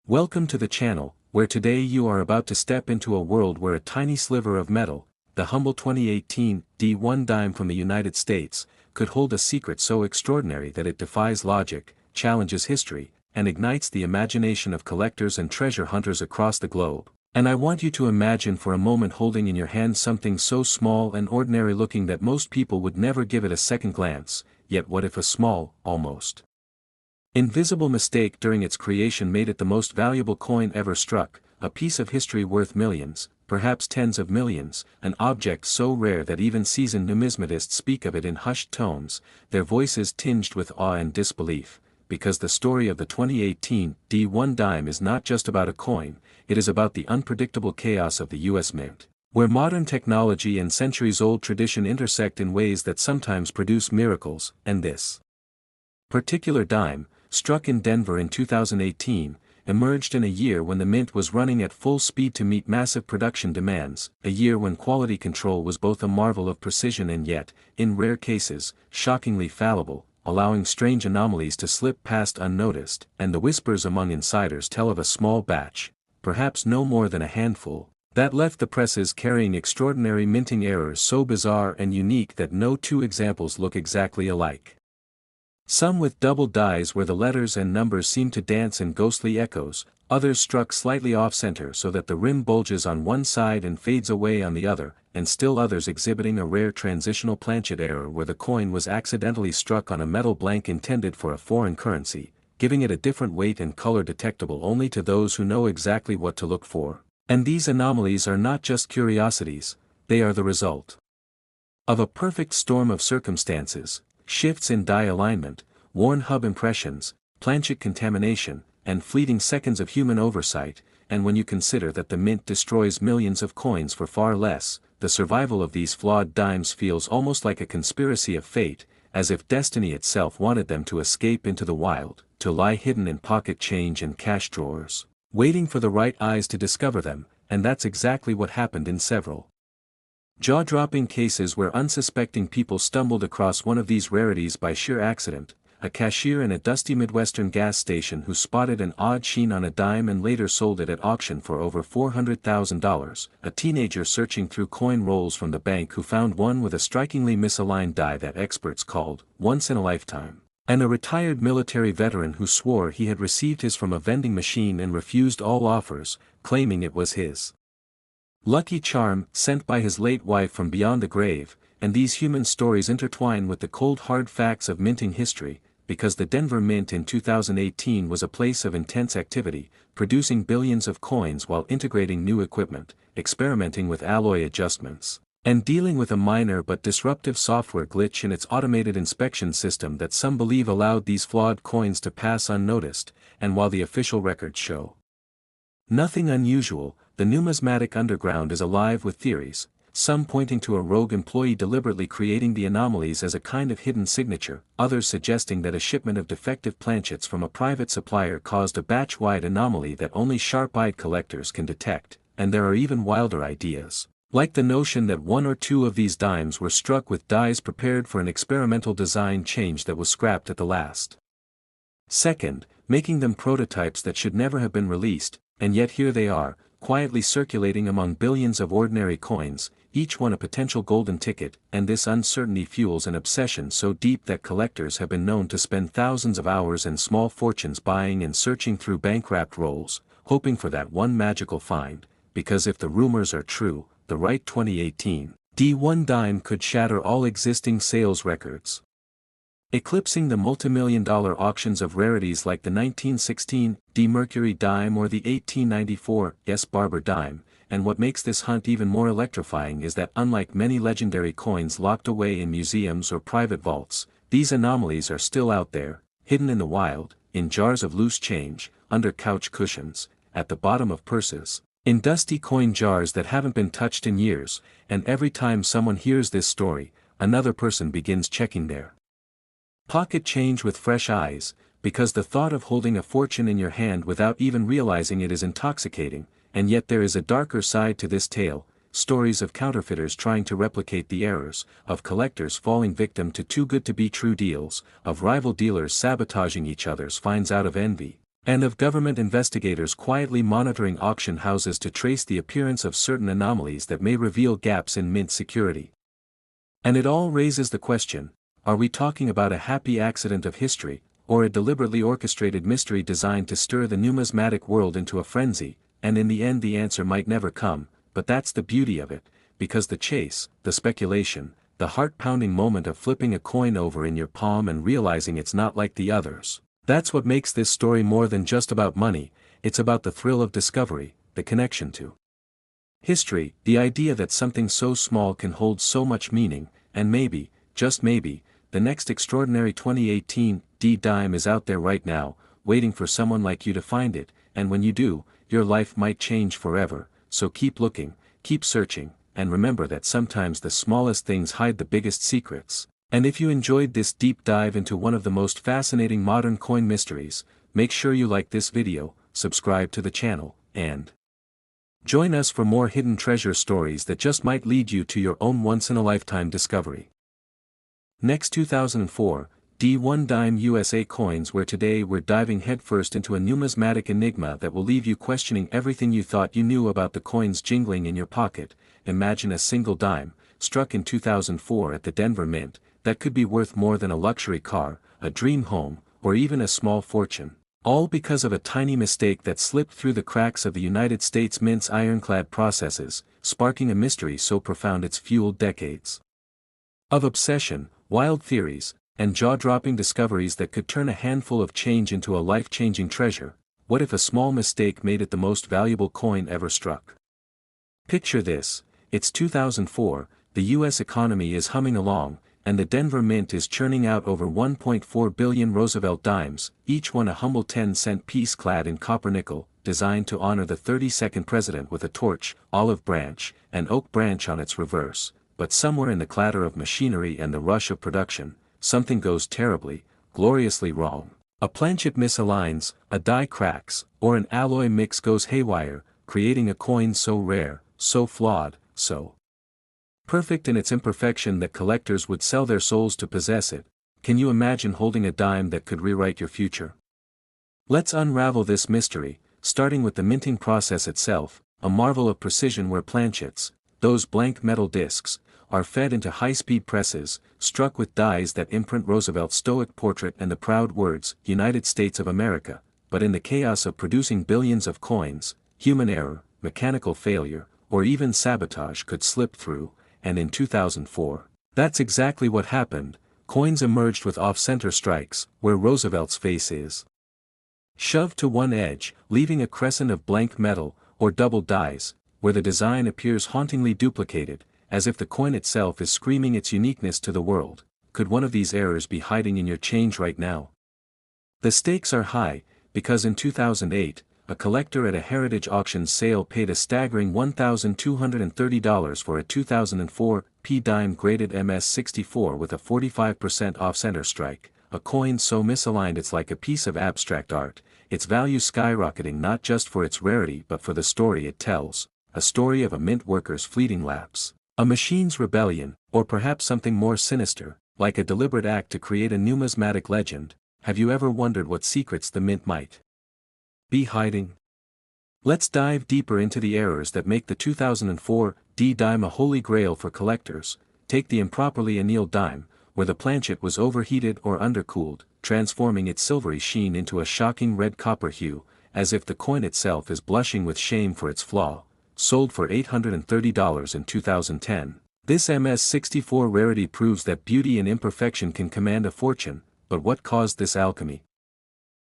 Welcome to the channel, where today you are about to step into a world where a tiny sliver of metal, the humble 2018 D1 dime from the United States, could hold a secret so extraordinary that it defies logic, challenges history, and ignites the imagination of collectors and treasure hunters across the globe. And I want you to imagine for a moment holding in your hand something so small and ordinary looking that most people would never give it a second glance, yet what if a small, almost invisible mistake during its creation made it the most valuable coin ever struck, a piece of history worth millions, perhaps tens of millions, an object so rare that even seasoned numismatists speak of it in hushed tones, their voices tinged with awe and disbelief, because the story of the 2018 D1 dime is not just about a coin, it is about the unpredictable chaos of the US Mint, where modern technology and centuries-old tradition intersect in ways that sometimes produce miracles, and this particular dime, struck in Denver in 2018, emerged in a year when the mint was running at full speed to meet massive production demands, a year when quality control was both a marvel of precision and yet, in rare cases, shockingly fallible, allowing strange anomalies to slip past unnoticed, and the whispers among insiders tell of a small batch, perhaps no more than a handful, that left the presses carrying extraordinary minting errors so bizarre and unique that no two examples look exactly alike. Some with double dies where the letters and numbers seem to dance in ghostly echoes, others struck slightly off-center so that the rim bulges on one side and fades away on the other, and still others exhibiting a rare transitional planchet error where the coin was accidentally struck on a metal blank intended for a foreign currency, giving it a different weight and color detectable only to those who know exactly what to look for. And these anomalies are not just curiosities, they are the result of a perfect storm of circumstances, shifts in die alignment, worn hub impressions, planchet contamination, and fleeting seconds of human oversight, and when you consider that the mint destroys millions of coins for far less, the survival of these flawed dimes feels almost like a conspiracy of fate, as if destiny itself wanted them to escape into the wild, to lie hidden in pocket change and cash drawers, waiting for the right eyes to discover them, and that's exactly what happened in several jaw-dropping cases where unsuspecting people stumbled across one of these rarities by sheer accident, a cashier in a dusty Midwestern gas station who spotted an odd sheen on a dime and later sold it at auction for over $400,000, a teenager searching through coin rolls from the bank who found one with a strikingly misaligned die that experts called once in a lifetime, and a retired military veteran who swore he had received his from a vending machine and refused all offers, claiming it was his lucky charm sent by his late wife from beyond the grave. And these human stories intertwine with the cold hard facts of minting history, because the Denver Mint in 2018 was a place of intense activity, producing billions of coins while integrating new equipment, experimenting with alloy adjustments, and dealing with a minor but disruptive software glitch in its automated inspection system that some believe allowed these flawed coins to pass unnoticed, and while the official records show nothing unusual, the numismatic underground is alive with theories, some pointing to a rogue employee deliberately creating the anomalies as a kind of hidden signature, others suggesting that a shipment of defective planchets from a private supplier caused a batch-wide anomaly that only sharp-eyed collectors can detect, and there are even wilder ideas, like the notion that one or two of these dimes were struck with dies prepared for an experimental design change that was scrapped at the last second, making them prototypes that should never have been released, and yet here they are, quietly circulating among billions of ordinary coins, each one a potential golden ticket, and this uncertainty fuels an obsession so deep that collectors have been known to spend thousands of hours and small fortunes buying and searching through bank-wrapped rolls, hoping for that one magical find, because if the rumors are true, the right 2018 D1 dime could shatter all existing sales records, eclipsing the multimillion-dollar auctions of rarities like the 1916 D Mercury dime or the 1894 S Barber dime, and what makes this hunt even more electrifying is that unlike many legendary coins locked away in museums or private vaults, these anomalies are still out there, hidden in the wild, in jars of loose change, under couch cushions, at the bottom of purses, in dusty coin jars that haven't been touched in years, and every time someone hears this story, another person begins checking their pocket change with fresh eyes, because the thought of holding a fortune in your hand without even realizing it is intoxicating, and yet there is a darker side to this tale, stories of counterfeiters trying to replicate the errors, of collectors falling victim to too-good-to-be-true deals, of rival dealers sabotaging each other's finds out of envy, and of government investigators quietly monitoring auction houses to trace the appearance of certain anomalies that may reveal gaps in mint security. And it all raises the question, are we talking about a happy accident of history, or a deliberately orchestrated mystery designed to stir the numismatic world into a frenzy? And in the end the answer might never come, but that's the beauty of it, because the chase, the speculation, the heart-pounding moment of flipping a coin over in your palm and realizing it's not like the others, that's what makes this story more than just about money. It's about the thrill of discovery, the connection to history, the idea that something so small can hold so much meaning, and maybe, just maybe, the next extraordinary 2018 dime is out there right now, waiting for someone like you to find it, and when you do, your life might change forever. So keep looking, keep searching, and remember that sometimes the smallest things hide the biggest secrets. And if you enjoyed this deep dive into one of the most fascinating modern coin mysteries, make sure you like this video, subscribe to the channel, and join us for more hidden treasure stories that just might lead you to your own once-in-a-lifetime discovery. Next, 2004, D1 dime USA coins, where today we're diving headfirst into a numismatic enigma that will leave you questioning everything you thought you knew about the coins jingling in your pocket. Imagine a single dime, struck in 2004 at the Denver Mint, that could be worth more than a luxury car, a dream home, or even a small fortune. All because of a tiny mistake that slipped through the cracks of the United States Mint's ironclad processes, sparking a mystery so profound it's fueled decades of obsession, wild theories, and jaw-dropping discoveries that could turn a handful of change into a life-changing treasure. What if a small mistake made it the most valuable coin ever struck? Picture this, it's 2004, the US economy is humming along, and the Denver Mint is churning out over 1.4 billion Roosevelt dimes, each one a humble 10-cent piece clad in copper nickel, designed to honor the 32nd president with a torch, olive branch, and oak branch on its reverse. But somewhere in the clatter of machinery and the rush of production, something goes terribly, gloriously wrong. A planchet misaligns, a die cracks, or an alloy mix goes haywire, creating a coin so rare, so flawed, so perfect in its imperfection that collectors would sell their souls to possess it. Can you imagine holding a dime that could rewrite your future? Let's unravel this mystery, starting with the minting process itself, a marvel of precision where planchets, those blank metal discs, are fed into high-speed presses, struck with dies that imprint Roosevelt's stoic portrait and the proud words, United States of America. But in the chaos of producing billions of coins, human error, mechanical failure, or even sabotage could slip through, and in 2004, that's exactly what happened. Coins emerged with off-center strikes, where Roosevelt's face is shoved to one edge, leaving a crescent of blank metal, or double dies, where the design appears hauntingly duplicated, as if the coin itself is screaming its uniqueness to the world. Could one of these errors be hiding in your change right now? The stakes are high, because in 2008, a collector at a heritage auction sale paid a staggering $1,230 for a 2004 P-dime graded MS-64 with a 45% off-center strike, a coin so misaligned it's like a piece of abstract art, its value skyrocketing not just for its rarity but for the story it tells, a story of a mint worker's fleeting lapse, a machine's rebellion, or perhaps something more sinister, like a deliberate act to create a numismatic legend. Have you ever wondered what secrets the mint might be hiding? Let's dive deeper into the errors that make the 2004 D-dime a holy grail for collectors. Take the improperly annealed dime, where the planchet was overheated or undercooled, transforming its silvery sheen into a shocking red copper hue, as if the coin itself is blushing with shame for its flaw. Sold for $830 in 2010. This MS-64 rarity proves that beauty and imperfection can command a fortune, but what caused this alchemy?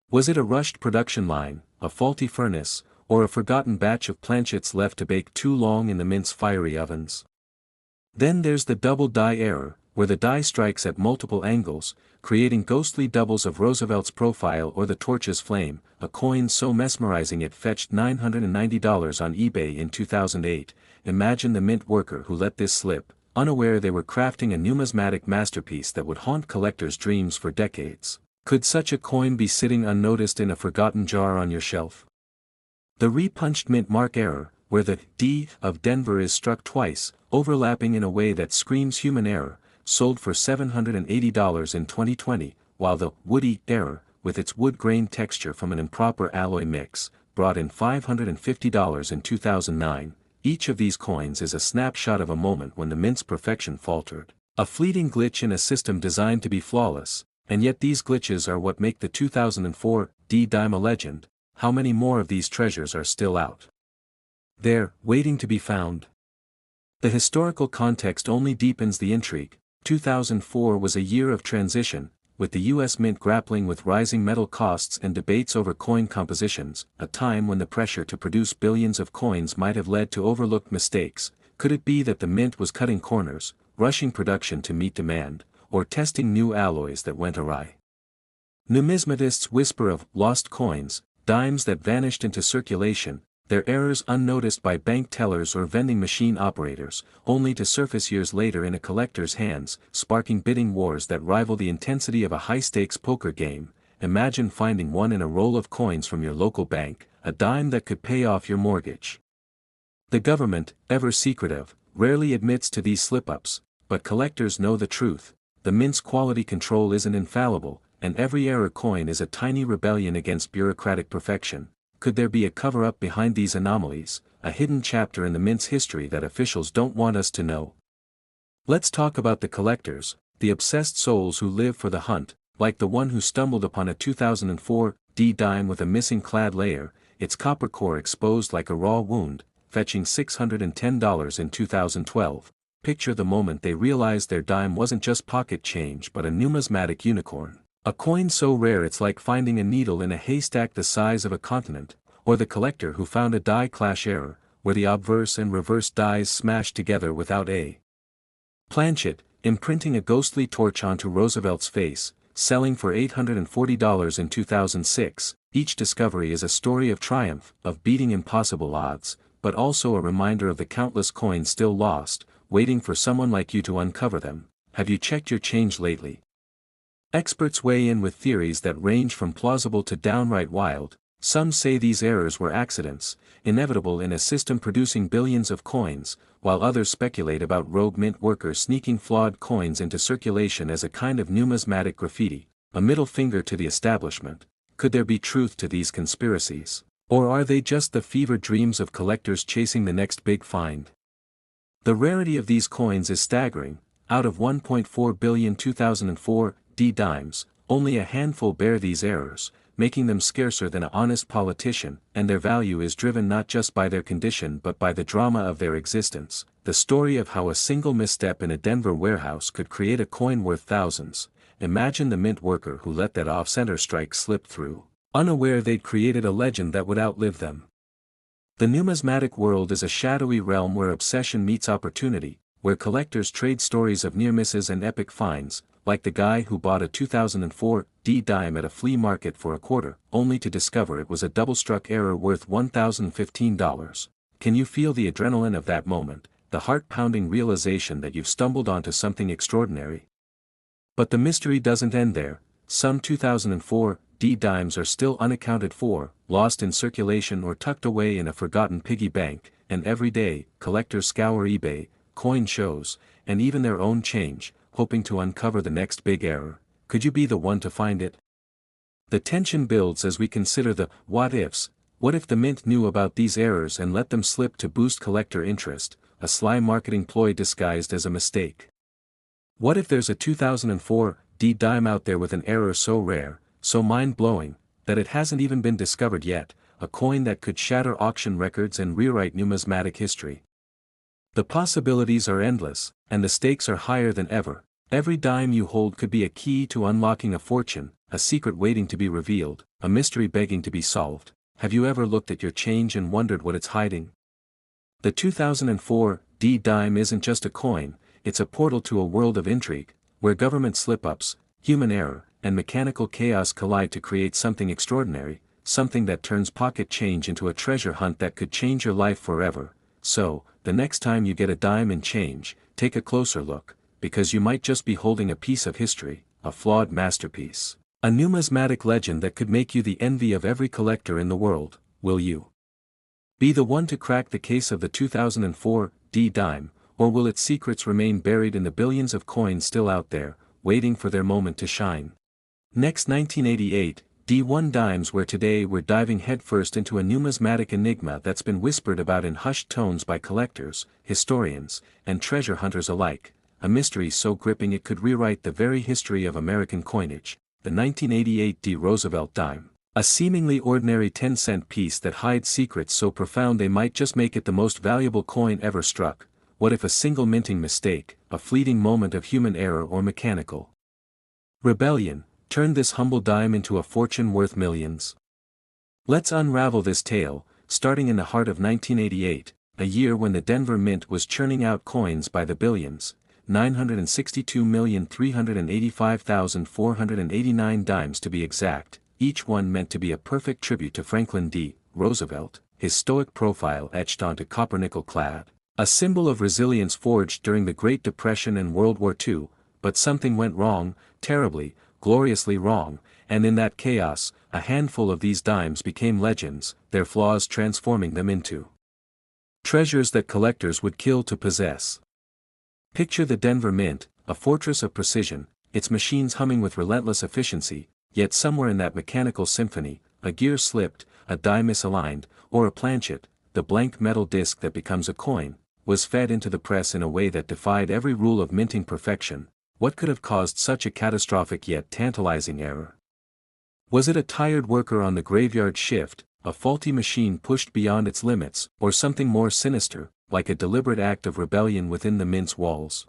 Was it a rushed production line, a faulty furnace, or a forgotten batch of planchets left to bake too long in the mint's fiery ovens? Then there's the double die error, where the die strikes at multiple angles, creating ghostly doubles of Roosevelt's profile or the torch's flame, a coin so mesmerizing it fetched $990 on eBay in 2008. Imagine the mint worker who let this slip, unaware they were crafting a numismatic masterpiece that would haunt collectors' dreams for decades. Could such a coin be sitting unnoticed in a forgotten jar on your shelf? The repunched mint mark error, where the D of Denver is struck twice, overlapping in a way that screams human error, sold for $780 in 2020, while the Woody error, with its wood-grain texture from an improper alloy mix, brought in $550 in 2009. Each of these coins is a snapshot of a moment when the mint's perfection faltered. A fleeting glitch in a system designed to be flawless, and yet these glitches are what make the 2004 D-dime a legend. How many more of these treasures are still out there, waiting to be found? The historical context only deepens the intrigue. 2004 was a year of transition, with the U.S. Mint grappling with rising metal costs and debates over coin compositions, a time when the pressure to produce billions of coins might have led to overlooked mistakes. Could it be that the Mint was cutting corners, rushing production to meet demand, or testing new alloys that went awry? Numismatists whisper of lost coins, dimes that vanished into circulation, their errors unnoticed by bank tellers or vending machine operators, only to surface years later in a collector's hands, sparking bidding wars that rival the intensity of a high-stakes poker game. Imagine finding one in a roll of coins from your local bank, a dime that could pay off your mortgage. The government, ever secretive, rarely admits to these slip-ups, but collectors know the truth. The Mint's quality control isn't infallible, and every error coin is a tiny rebellion against bureaucratic perfection. Could there be a cover-up behind these anomalies, a hidden chapter in the Mint's history that officials don't want us to know? Let's talk about the collectors, the obsessed souls who live for the hunt, like the one who stumbled upon a 2004 D-dime with a missing clad layer, its copper core exposed like a raw wound, fetching $610 in 2012. Picture the moment they realized their dime wasn't just pocket change but a numismatic unicorn. A coin so rare it's like finding a needle in a haystack the size of a continent, or the collector who found a die clash error, where the obverse and reverse dies smashed together without a planchet, imprinting a ghostly torch onto Roosevelt's face, selling for $840 in 2006. Each discovery is a story of triumph, of beating impossible odds, but also a reminder of the countless coins still lost, waiting for someone like you to uncover them. Have you checked your change lately? Experts weigh in with theories that range from plausible to downright wild. Some say these errors were accidents, inevitable in a system producing billions of coins, while others speculate about rogue mint workers sneaking flawed coins into circulation as a kind of numismatic graffiti, a middle finger to the establishment. Could there be truth to these conspiracies? Or are they just the fevered dreams of collectors chasing the next big find? The rarity of these coins is staggering. Out of 1.4 billion 2004 D-dimes, only a handful bear these errors, making them scarcer than an honest politician, and their value is driven not just by their condition but by the drama of their existence. The story of how a single misstep in a Denver warehouse could create a coin worth thousands. Imagine the mint worker who let that off-center strike slip through, unaware they'd created a legend that would outlive them. The numismatic world is a shadowy realm where obsession meets opportunity, where collectors trade stories of near misses and epic finds, like the guy who bought a 2004 D-dime at a flea market for a quarter, only to discover it was a double-struck error worth $1,015. Can you feel the adrenaline of that moment, the heart-pounding realization that you've stumbled onto something extraordinary? But the mystery doesn't end there. Some 2004 D-dimes are still unaccounted for, lost in circulation or tucked away in a forgotten piggy bank, and every day, collectors scour eBay, coin shows, and even their own change, hoping to uncover the next big error. Could you be the one to find it? The tension builds as we consider the what-ifs. What if the Mint knew about these errors and let them slip to boost collector interest, a sly marketing ploy disguised as a mistake? What if there's a 2004 D-dime out there with an error so rare, so mind-blowing, that it hasn't even been discovered yet, a coin that could shatter auction records and rewrite numismatic history? The possibilities are endless, and the stakes are higher than ever. Every dime you hold could be a key to unlocking a fortune, a secret waiting to be revealed, a mystery begging to be solved. Have you ever looked at your change and wondered what it's hiding? The 2004 D-dime isn't just a coin, it's a portal to a world of intrigue, where government slip-ups, human error, and mechanical chaos collide to create something extraordinary, something that turns pocket change into a treasure hunt that could change your life forever. So, the next time you get a dime in change, take a closer look, because you might just be holding a piece of history, a flawed masterpiece, a numismatic legend that could make you the envy of every collector in the world. Will you be the one to crack the case of the 2004 D-dime, or will its secrets remain buried in the billions of coins still out there, waiting for their moment to shine? Next 1988, D1 dimes, where today we're diving headfirst into a numismatic enigma that's been whispered about in hushed tones by collectors, historians, and treasure hunters alike, a mystery so gripping it could rewrite the very history of American coinage, the 1988 D. Roosevelt dime. A seemingly ordinary 10-cent piece that hides secrets so profound they might just make it the most valuable coin ever struck. What if a single minting mistake, a fleeting moment of human error or mechanical rebellion, turned this humble dime into a fortune worth millions? Let's unravel this tale, starting in the heart of 1988, a year when the Denver Mint was churning out coins by the billions, 962,385,489 dimes to be exact, each one meant to be a perfect tribute to Franklin D. Roosevelt, his stoic profile etched onto copper-nickel clad, a symbol of resilience forged during the Great Depression and World War II, but something went wrong, terribly, gloriously wrong, and in that chaos, a handful of these dimes became legends, their flaws transforming them into treasures that collectors would kill to possess. Picture the Denver Mint, a fortress of precision, its machines humming with relentless efficiency, yet somewhere in that mechanical symphony, a gear slipped, a die misaligned, or a planchet, the blank metal disc that becomes a coin, was fed into the press in a way that defied every rule of minting perfection. What could have caused such a catastrophic yet tantalizing error? Was it a tired worker on the graveyard shift, a faulty machine pushed beyond its limits, or something more sinister, like a deliberate act of rebellion within the mint's walls?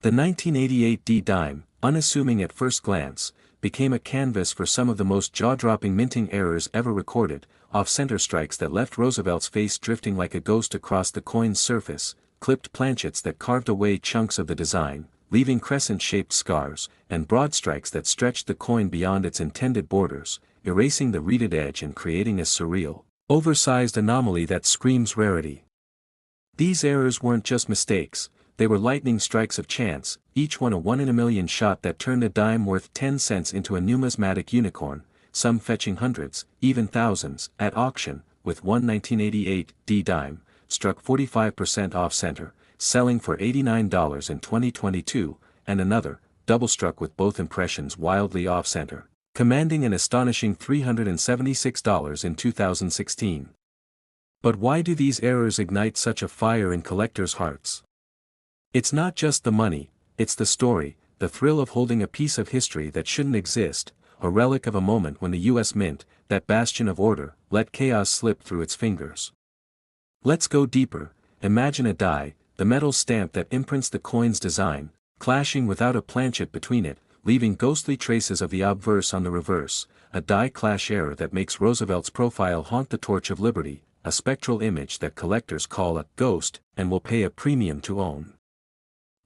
The 1988 D dime, unassuming at first glance, became a canvas for some of the most jaw-dropping minting errors ever recorded, off-center strikes that left Roosevelt's face drifting like a ghost across the coin's surface, clipped planchets that carved away chunks of the design, leaving crescent-shaped scars, and broad strikes that stretched the coin beyond its intended borders, erasing the reeded edge and creating a surreal, oversized anomaly that screams rarity. These errors weren't just mistakes, they were lightning strikes of chance, each one a one-in-a-million shot that turned a dime worth 10 cents into a numismatic unicorn, some fetching hundreds, even thousands, at auction, with one 1988 D dime, struck 45% off-center, selling for $89 in 2022, and another, double-struck with both impressions wildly off-center, commanding an astonishing $376 in 2016. But why do these errors ignite such a fire in collectors' hearts? It's not just the money, it's the story, the thrill of holding a piece of history that shouldn't exist, a relic of a moment when the U.S. Mint, that bastion of order, let chaos slip through its fingers. Let's go deeper. Imagine a die, the metal stamp that imprints the coin's design, clashing without a planchet between it, leaving ghostly traces of the obverse on the reverse, a die clash error that makes Roosevelt's profile haunt the torch of liberty, a spectral image that collectors call a ghost and will pay a premium to own.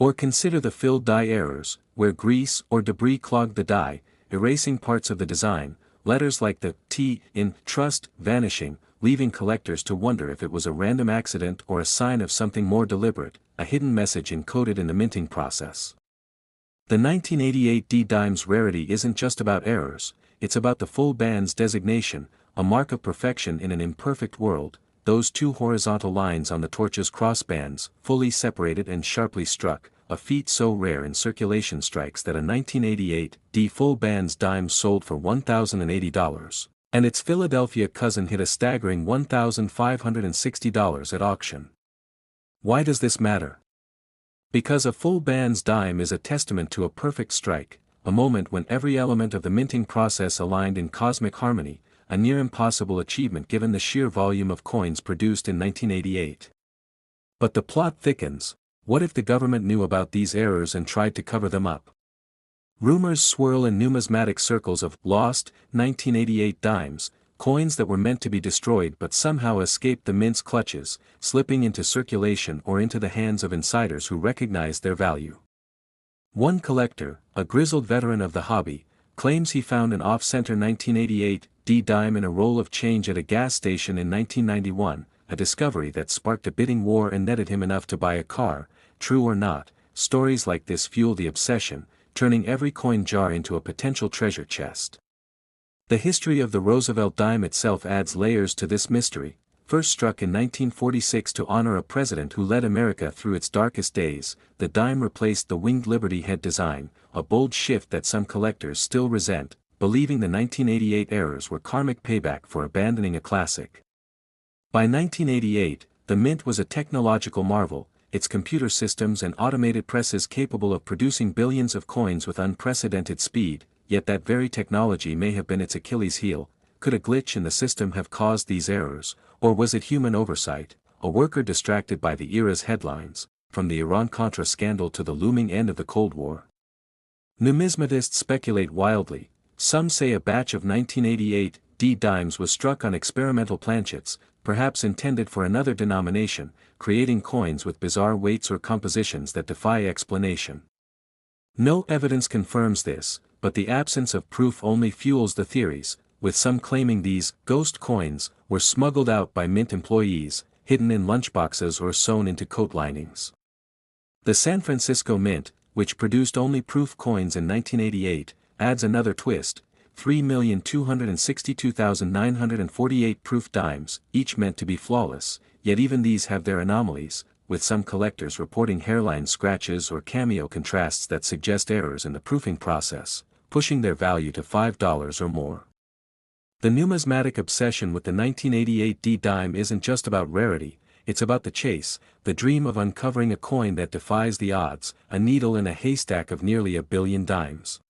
Or consider the filled die errors, where grease or debris clogged the die, erasing parts of the design, letters like the T in trust vanishing, leaving collectors to wonder if it was a random accident or a sign of something more deliberate, a hidden message encoded in the minting process. The 1988 D dime's rarity isn't just about errors, it's about the full band's designation, a mark of perfection in an imperfect world, those two horizontal lines on the torch's crossbands, fully separated and sharply struck, a feat so rare in circulation strikes that a 1988 D full band's dime sold for $1,080. And its Philadelphia cousin hit a staggering $1,560 at auction. Why does this matter? Because a full band's dime is a testament to a perfect strike, a moment when every element of the minting process aligned in cosmic harmony, a near impossible achievement given the sheer volume of coins produced in 1988. But the plot thickens. What if the government knew about these errors and tried to cover them up? Rumors swirl in numismatic circles of lost 1988 dimes, coins that were meant to be destroyed but somehow escaped the mint's clutches, slipping into circulation or into the hands of insiders who recognized their value. One collector, a grizzled veteran of the hobby, claims he found an off-center 1988 D dime in a roll of change at a gas station in 1991, a discovery that sparked a bidding war and netted him enough to buy a car. True or not, stories like this fuel the obsession, turning every coin jar into a potential treasure chest. The history of the Roosevelt dime itself adds layers to this mystery. First struck in 1946 to honor a president who led America through its darkest days, the dime replaced the winged Liberty head design, a bold shift that some collectors still resent, believing the 1988 errors were karmic payback for abandoning a classic. By 1988, the mint was a technological marvel, its computer systems and automated presses capable of producing billions of coins with unprecedented speed, yet that very technology may have been its Achilles heel. Could a glitch in the system have caused these errors, or was it human oversight, a worker distracted by the era's headlines, from the Iran-Contra scandal to the looming end of the Cold War? Numismatists speculate wildly. Some say a batch of 1988 dimes was struck on experimental planchets, perhaps intended for another denomination, creating coins with bizarre weights or compositions that defy explanation. No evidence confirms this, but the absence of proof only fuels the theories, with some claiming these ghost coins were smuggled out by mint employees, hidden in lunchboxes or sewn into coat linings. The San Francisco Mint, which produced only proof coins in 1988, adds another twist: 3,262,948 proof dimes, each meant to be flawless, yet even these have their anomalies, with some collectors reporting hairline scratches or cameo contrasts that suggest errors in the proofing process, pushing their value to $5 or more. The numismatic obsession with the 1988 dime isn't just about rarity, it's about the chase, the dream of uncovering a coin that defies the odds, a needle in a haystack of nearly a billion dimes.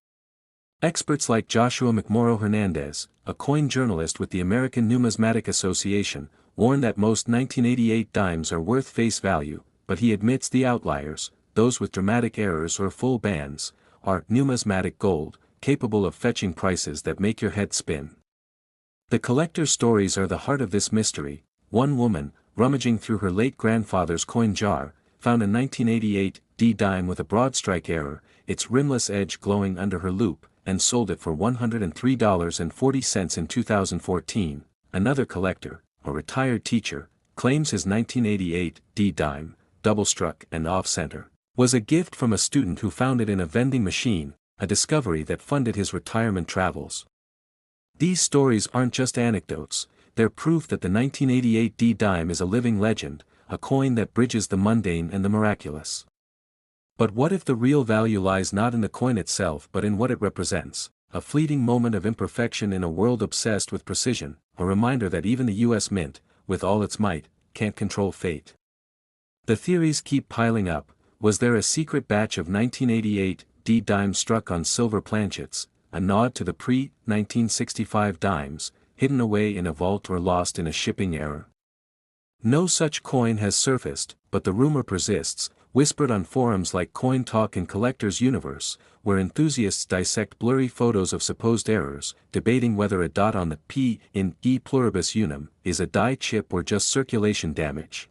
Experts like Joshua McMorrow Hernandez, a coin journalist with the American Numismatic Association, warn that most 1988 dimes are worth face value, but he admits the outliers, those with dramatic errors or full bans, are numismatic gold, capable of fetching prices that make your head spin. The collector's stories are the heart of this mystery. One woman, rummaging through her late grandfather's coin jar, found a 1988 dime with a broad strike error, its rimless edge glowing under her loupe, and sold it for $103.40 in 2014. Another collector, a retired teacher, claims his 1988 dime, double-struck and off-center, was a gift from a student who found it in a vending machine, a discovery that funded his retirement travels. These stories aren't just anecdotes, they're proof that the 1988 dime is a living legend, a coin that bridges the mundane and the miraculous. But what if the real value lies not in the coin itself but in what it represents, a fleeting moment of imperfection in a world obsessed with precision, a reminder that even the US Mint, with all its might, can't control fate? The theories keep piling up. Was there a secret batch of 1988 dimes struck on silver planchets, a nod to the pre-1965 dimes, hidden away in a vault or lost in a shipping error? No such coin has surfaced, but the rumor persists, whispered on forums like Coin Talk and Collector's Universe, where enthusiasts dissect blurry photos of supposed errors, debating whether a dot on the P in E pluribus unum is a die chip or just circulation damage.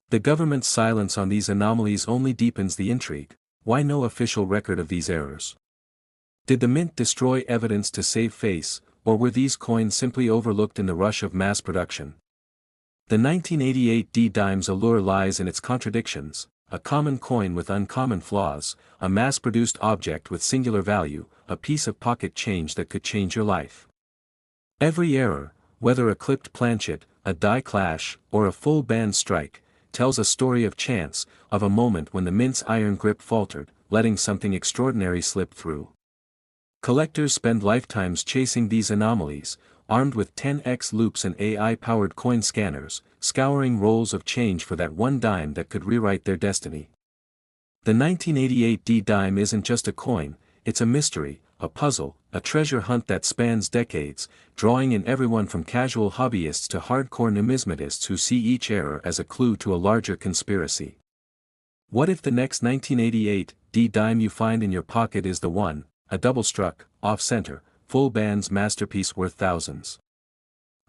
The government's silence on these anomalies only deepens the intrigue. Why no official record of these errors? Did the mint destroy evidence to save face, or were these coins simply overlooked in the rush of mass production? The 1988 dime's allure lies in its contradictions: a common coin with uncommon flaws, a mass-produced object with singular value, a piece of pocket change that could change your life. Every error, whether a clipped planchet, a die clash, or a full band strike, tells a story of chance, of a moment when the mint's iron grip faltered, letting something extraordinary slip through. Collectors spend lifetimes chasing these anomalies, armed with 10x loops and AI-powered coin scanners, scouring rolls of change for that one dime that could rewrite their destiny. The 1988 dime isn't just a coin, it's a mystery, a puzzle, a treasure hunt that spans decades, drawing in everyone from casual hobbyists to hardcore numismatists who see each error as a clue to a larger conspiracy. What if the next 1988 dime you find in your pocket is the one, a double-struck, off-center, full band's masterpiece worth thousands?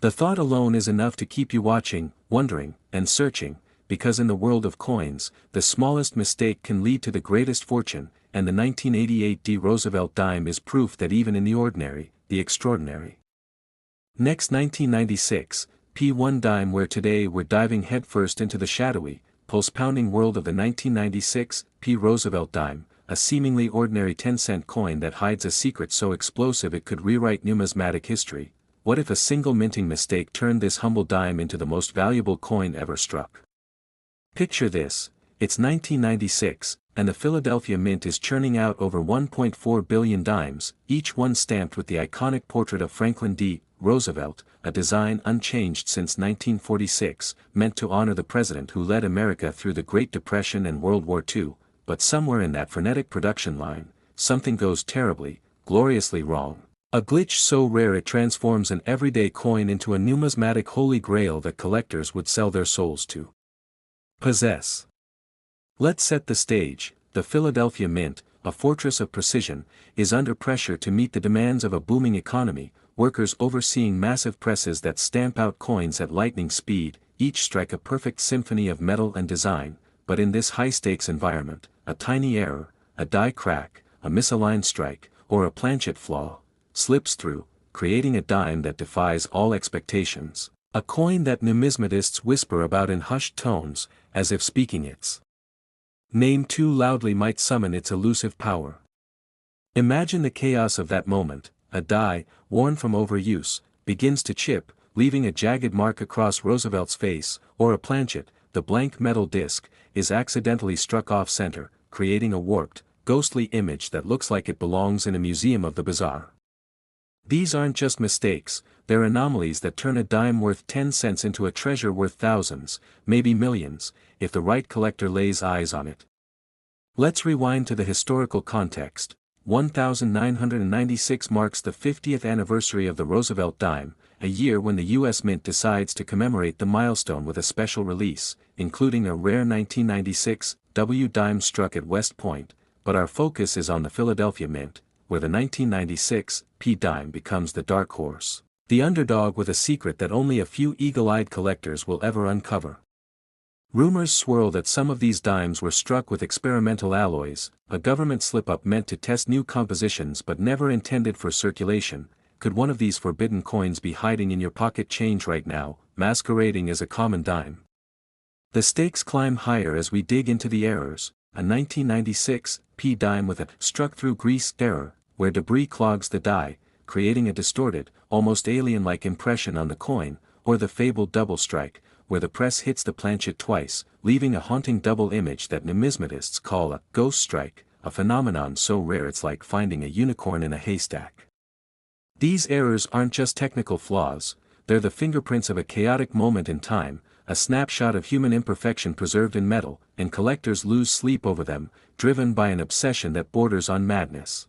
The thought alone is enough to keep you watching, wondering, and searching, because in the world of coins, the smallest mistake can lead to the greatest fortune, and the 1988 Roosevelt dime is proof that even in the ordinary, the extraordinary. Next, 1996, P1 dime, where today we're diving headfirst into the shadowy, pulse-pounding world of the 1996 P. Roosevelt dime, a seemingly ordinary 10-cent coin that hides a secret so explosive it could rewrite numismatic history. What if a single minting mistake turned this humble dime into the most valuable coin ever struck? Picture this: it's 1996, and the Philadelphia Mint is churning out over 1.4 billion dimes, each one stamped with the iconic portrait of Franklin D. Roosevelt, a design unchanged since 1946, meant to honor the president who led America through the Great Depression and World War II, but somewhere in that frenetic production line, something goes terribly, gloriously wrong. A glitch so rare it transforms an everyday coin into a numismatic holy grail that collectors would sell their souls to possess. Let's set the stage. The Philadelphia Mint, a fortress of precision, is under pressure to meet the demands of a booming economy. Workers overseeing massive presses that stamp out coins at lightning speed, each strike a perfect symphony of metal and design, but in this high-stakes environment, a tiny error, a die crack, a misaligned strike, or a planchet flaw, slips through, creating a dime that defies all expectations, a coin that numismatists whisper about in hushed tones, as if speaking its name too loudly might summon its elusive power. Imagine the chaos of that moment. A die, worn from overuse, begins to chip, leaving a jagged mark across Roosevelt's face, or a planchet, the blank metal disc, is accidentally struck off-center, creating a warped, ghostly image that looks like it belongs in a museum of the bizarre. These aren't just mistakes, they're anomalies that turn a dime worth 10 cents into a treasure worth thousands, maybe millions, if the right collector lays eyes on it. Let's rewind to the historical context. 1996 marks the 50th anniversary of the Roosevelt dime, a year when the U.S. Mint decides to commemorate the milestone with a special release, including a rare 1996 W dime struck at West Point, but our focus is on the Philadelphia Mint, where the 1996 P dime becomes the dark horse, the underdog with a secret that only a few eagle-eyed collectors will ever uncover. Rumors swirl that some of these dimes were struck with experimental alloys, a government slip-up meant to test new compositions but never intended for circulation. Could one of these forbidden coins be hiding in your pocket change right now, masquerading as a common dime? The stakes climb higher as we dig into the errors. A 1996 P dime with a struck-through grease error, where debris clogs the die, creating a distorted, almost alien-like impression on the coin, or the fabled double strike, where the press hits the planchet twice, leaving a haunting double image that numismatists call a ghost strike, a phenomenon so rare it's like finding a unicorn in a haystack. These errors aren't just technical flaws, they're the fingerprints of a chaotic moment in time, a snapshot of human imperfection preserved in metal, and collectors lose sleep over them, driven by an obsession that borders on madness.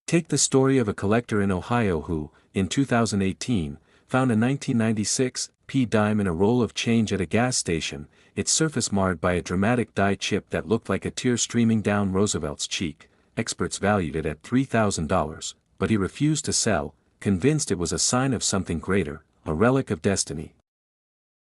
Take the story of a collector in Ohio who, in 2018, found a 1996 P dime in a roll of change at a gas station, its surface marred by a dramatic die chip that looked like a tear streaming down Roosevelt's cheek. Experts valued it at $3,000, but he refused to sell, convinced it was a sign of something greater, a relic of destiny.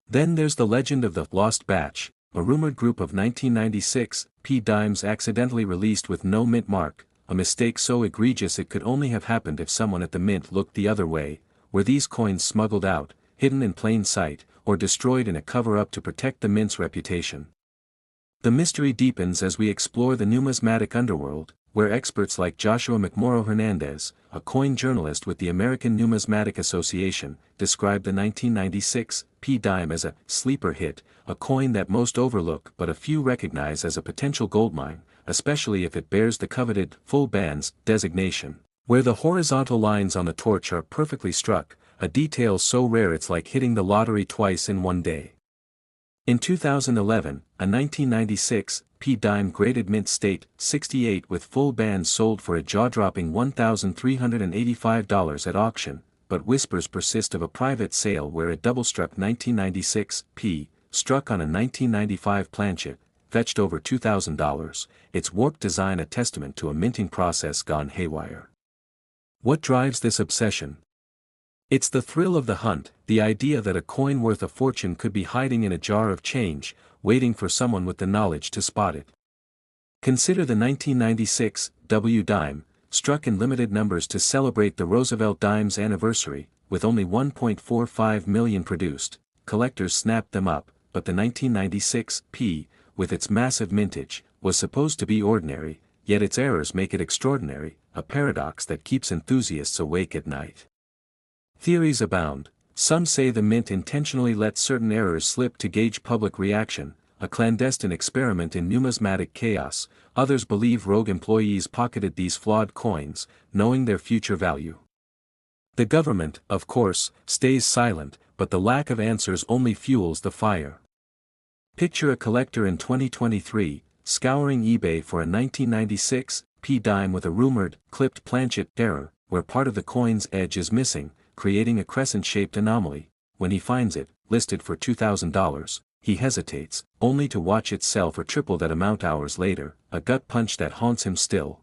Then there's the legend of the lost batch, a rumored group of 1996 P dimes accidentally released with no mint mark, a mistake so egregious it could only have happened if someone at the mint looked the other way. Were these coins smuggled out, hidden in plain sight, or destroyed in a cover-up to protect the mint's reputation? The mystery deepens as we explore the numismatic underworld, where experts like Joshua McMorrow Hernandez, a coin journalist with the American Numismatic Association, described the 1996 P dime as a sleeper hit, a coin that most overlook but a few recognize as a potential goldmine, especially if it bears the coveted full bands designation, where the horizontal lines on the torch are perfectly struck, a detail so rare it's like hitting the lottery twice in one day. In 2011, a 1996 P dime graded mint state 68 with full bands sold for a jaw-dropping $1,385 at auction, but whispers persist of a private sale where a double-struck 1996 P, struck on a 1995 planchet, fetched over $2,000, its warped design a testament to a minting process gone haywire. What drives this obsession? It's the thrill of the hunt, the idea that a coin worth a fortune could be hiding in a jar of change, waiting for someone with the knowledge to spot it. Consider the 1996 W dime, struck in limited numbers to celebrate the Roosevelt dime's anniversary, with only 1.45 million produced. Collectors snapped them up, but the 1996 P, with its massive mintage, was supposed to be ordinary, yet its errors make it extraordinary, a paradox that keeps enthusiasts awake at night. Theories abound. Some say the mint intentionally let certain errors slip to gauge public reaction, a clandestine experiment in numismatic chaos. Others believe rogue employees pocketed these flawed coins, knowing their future value. The government, of course, stays silent, but the lack of answers only fuels the fire. Picture a collector in 2023, scouring eBay for a 1996 dime with a rumored, clipped planchet error, where part of the coin's edge is missing, creating a crescent-shaped anomaly. When he finds it, listed for $2,000, he hesitates, only to watch it sell for triple that amount hours later, a gut punch that haunts him still.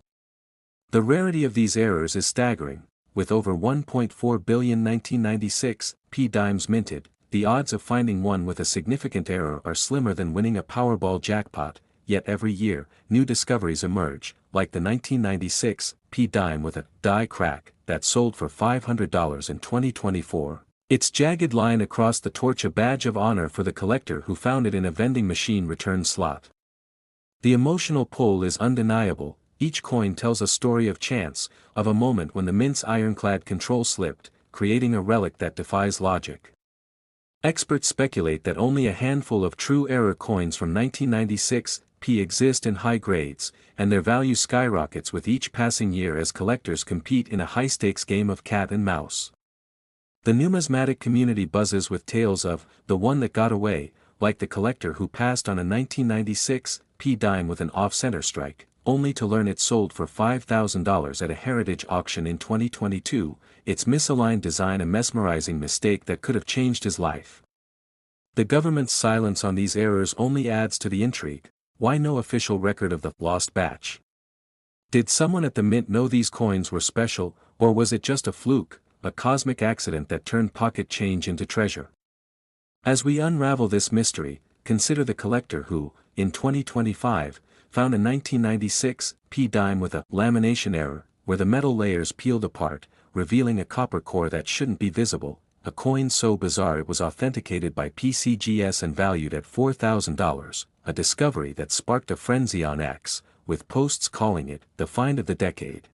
The rarity of these errors is staggering. With over 1.4 billion 1996 dimes minted, the odds of finding one with a significant error are slimmer than winning a Powerball jackpot, yet every year, new discoveries emerge, like the 1996 dime with a die crack that sold for $500 in 2024. Its jagged line across the torch a badge of honor for the collector who found it in a vending machine return slot. The emotional pull is undeniable. Each coin tells a story of chance, of a moment when the mint's ironclad control slipped, creating a relic that defies logic. Experts speculate that only a handful of true error coins from 1996 exist in high grades, and their value skyrockets with each passing year as collectors compete in a high-stakes game of cat and mouse. The numismatic community buzzes with tales of the one that got away, like the collector who passed on a 1996 dime with an off-center strike, only to learn it sold for $5,000 at a heritage auction in 2022, its misaligned design a mesmerizing mistake that could have changed his life. The government's silence on these errors only adds to the intrigue. Why no official record of the lost batch? Did someone at the mint know these coins were special, or was it just a fluke, a cosmic accident that turned pocket change into treasure? As we unravel this mystery, consider the collector who, in 2025, found a 1996 dime with a lamination error, where the metal layers peeled apart, revealing a copper core that shouldn't be visible, a coin so bizarre it was authenticated by PCGS and valued at $4,000, a discovery that sparked a frenzy on X, with posts calling it the find of the decade.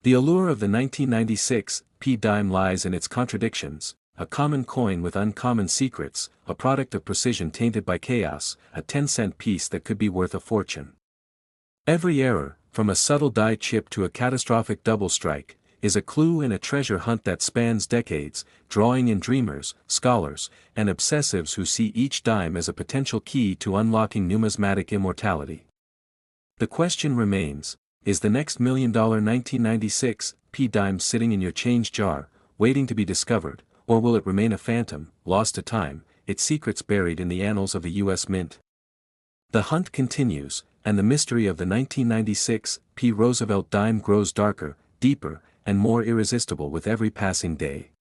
The allure of the 1996 dime lies in its contradictions, a common coin with uncommon secrets, a product of precision tainted by chaos, a 10-cent piece that could be worth a fortune. Every error, from a subtle die chip to a catastrophic double strike, is a clue in a treasure hunt that spans decades, drawing in dreamers, scholars, and obsessives who see each dime as a potential key to unlocking numismatic immortality. The question remains, is the next $1 million 1996 dime sitting in your change jar, waiting to be discovered, or will it remain a phantom, lost to time, its secrets buried in the annals of the U.S. Mint? The hunt continues, and the mystery of the 1996 Roosevelt dime grows darker, deeper, and more irresistible with every passing day.